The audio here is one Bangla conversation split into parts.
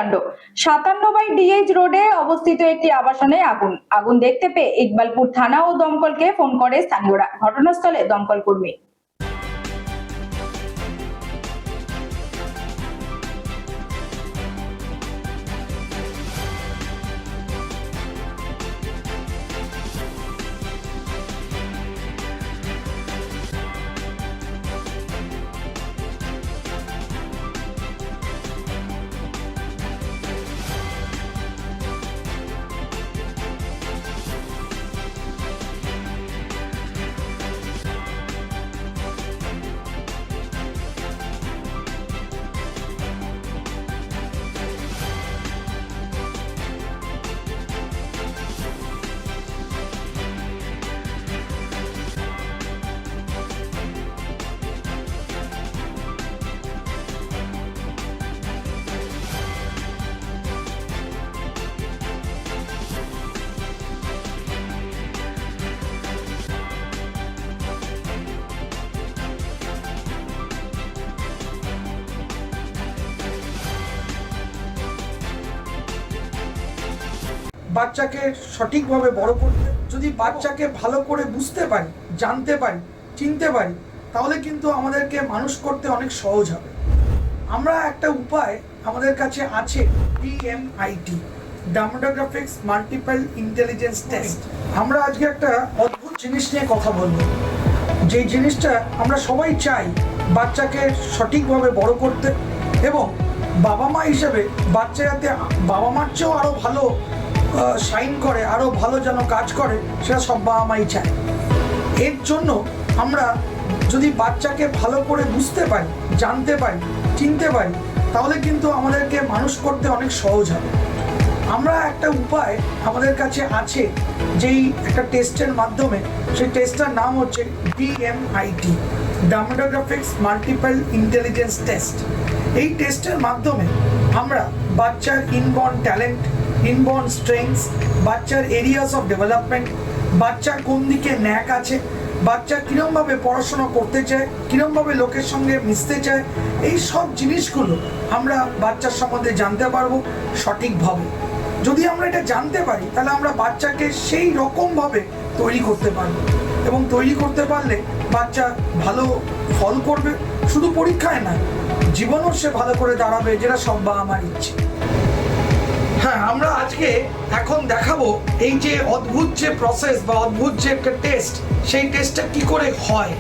অগ্নিকাণ্ড 57/DH রোডে অবস্থিত একটি আবাসনে আগুন দেখতে পেয়ে ইকবালপুর থানা ও দমকলকে ফোন করে স্থানীয়রা। ঘটনাস্থলে দমকল কর্মী। বাচ্চাকে সঠিকভাবে বড় করতে, যদি বাচ্চাকে ভালো করে বুঝতে পারি, জানতে পারি, চিনতে পারি, তাহলে কিন্তু আমাদেরকে মানুষ করতে অনেক সহজ হবে। আমরা একটা উপায় আমাদের কাছে আছে, DMIT, demographics multiple intelligence test. আমরা আজকে একটা অদ্ভুত জিনিস নিয়ে কথা বলবো, যে জিনিসটা আমরা সবাই চাই বাচ্চাকে সঠিকভাবে বড় করতে, এবং বাবা মা হিসেবে বাচ্চা যাতে বাবা মার চেয়েও আরও ভালো শাইন করে, আরও ভালো যেন কাজ করে, সেটা সব বাবা মাই চায়। এর জন্য আমরা যদি বাচ্চাকে ভালো করে বুঝতে পারি, জানতে পারি, চিনতে পারি, তাহলে কিন্তু আমাদেরকে মানুষ করতে অনেক সহজ হবে। আমরা একটা উপায় আমাদের কাছে আছে, যেই একটা টেস্টের মাধ্যমে, সেই টেস্টটার নাম হচ্ছে DMIT, demographics multiple intelligence test. এই টেস্টের মাধ্যমে আমরা বাচ্চার ইনবর্ন ট্যালেন্ট, ইনবর্ন স্ট্রেংথস, বাচ্চার এরিয়াস অফ ডেভেলপমেন্ট, বাচ্চার কোন দিকে ন্যাক আছে, বাচ্চা কীরমভাবে পড়াশোনা করতে চায়, কীরমভাবে লোকের সঙ্গে মিশতে চায়, এই সব জিনিসগুলো আমরা বাচ্চার সম্বন্ধে জানতে পারবো সঠিকভাবে। যদি আমরা এটা জানতে পারি, তাহলে আমরা বাচ্চাকে সেই রকমভাবে তৈরি করতে পারবো, এবং তৈরি করতে পারলে বাচ্চা ভালো ফল করবে, শুধু পরীক্ষায় না, জীবনও সে ভালো করে দাঁড়াবে, যেটা সব বাবা মার ইচ্ছে। হ্যাঁ, আমরা আজকে এখন দেখাবো এই যে অদ্ভুত যে প্রসেস বা অদ্ভুত যে একটা টেস্ট, সেই টেস্টটা কি করে হয়।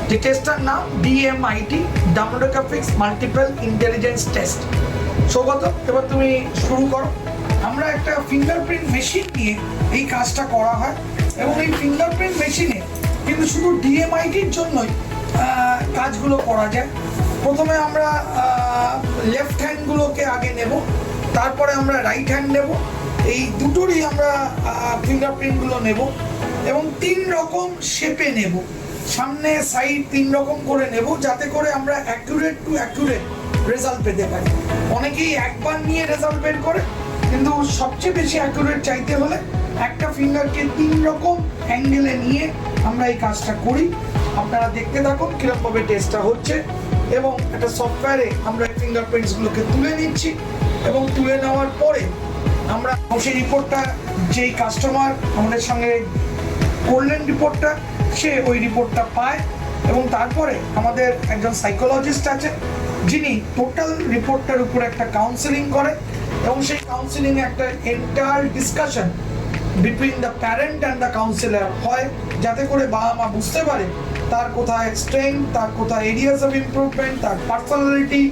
যে টেস্টটার নাম DMIT, demographics multiple intelligence test. Saugata, এবার তুমি শুরু করো। আমরা একটা ফিঙ্গারপ্রিন্ট মেশিন নিয়ে এই কাজটা করা হয়, এবং এই ফিঙ্গারপ্রিন্ট মেশিনে কিন্তু শুধু DMITর জন্যই কাজগুলো করা যায়। প্রথমে আমরা লেফট হ্যান্ডগুলোকে আগে নেব, তারপরে আমরা রাইট হ্যান্ড নেব, এই দুটোরই আমরা ফিঙ্গারপ্রিন্টগুলো নেব, এবং 3 রকম শেপে নেব, সামনে সাইড 3 রকম করে নেব, যাতে করে আমরা অ্যাকুরেট টু অ্যাকুরেট রেজাল্ট পেতে পারি। অনেকেই একবার নিয়ে রেজাল্ট বের করে, কিন্তু সবচেয়ে বেশি অ্যাকুরেট চাইতে হলে একটা ফিঙ্গারকে 3 রকম অ্যাঙ্গেলে নিয়ে আমরা এই কাজটা করি। আপনারা দেখতে থাকুন কীরকমভাবে টেস্টটা হচ্ছে, এবং একটা সফটওয়্যারে আমরা এই ফিঙ্গারপ্রিন্টসগুলোকে তুলে নিচ্ছি, এবং তুলে নেওয়ার পরে আমরা সেই রিপোর্টটা, যেই কাস্টমার আমাদের সঙ্গে করলেন রিপোর্টটা, সে ওই রিপোর্টটা পায়, এবং তারপরে আমাদের একজন সাইকোলজিস্ট আছে, যিনি টোটাল রিপোর্টটার উপর একটা কাউন্সেলিং করে, এবং সেই কাউন্সেলিংয়ে একটা entire discussion between the parent and the councillor হয়, যাতে করে বাবা মা বুঝতে পারে তার কোথায় স্ট্রেংথ, তার কোথায় এরিয়াস অফ ইমপ্রুভমেন্ট, তার পার্সোনালিটি,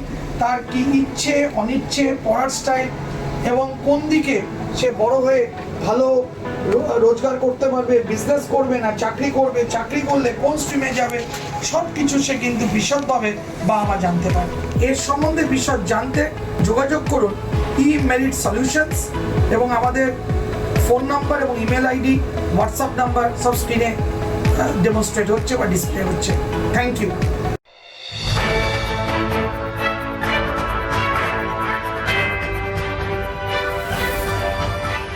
তার কি ইচ্ছে অনিচ্ছে, পড়ার স্টাইল, এবং কোন দিকে সে বড় হয়ে ভালো রোজগার করতে পারবে, বিজনেস করবে না চাকরি করবে, চাকরি করলে কোন স্ট্রিমে যাবে, সব কিছু সে কিন্তু বিশদভাবে বাবা মা জানতে পারে। এর সম্বন্ধে বিশদ জানতে যোগাযোগ করুন eMerit Solutions, এবং আমাদের ফোন নাম্বার এবং ইমেল আইডি, হোয়াটসঅ্যাপ নাম্বার সব স্ক্রিনে ডেমনস্ট্রেট হচ্ছে বা ডিসপ্লে হচ্ছে। Thank you.